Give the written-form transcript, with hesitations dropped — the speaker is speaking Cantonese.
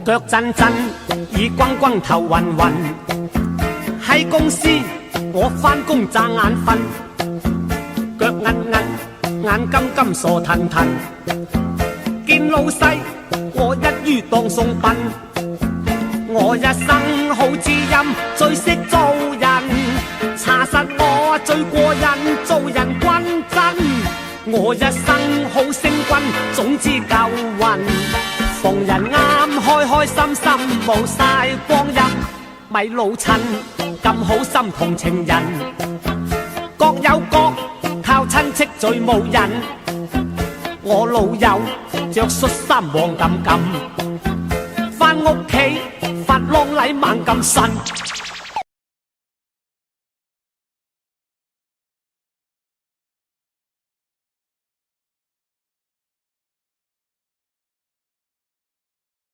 腳震震，耳轟轟，頭暈暈。喺公司我返工詐眼瞓，腳韌韌，眼金金，傻騰騰。見老細我一於當送笨。我一生好知音，最識做人。查實我最過癮，做人均真。我一生好勝軍，總之夠運。逢人啱，開開心心，冇晒光陰。咪老襯咁好心同情人，各有各靠親戚最冇癮。我老友着恤衫黃冚冚，返屋企發浪禮猛咁呻。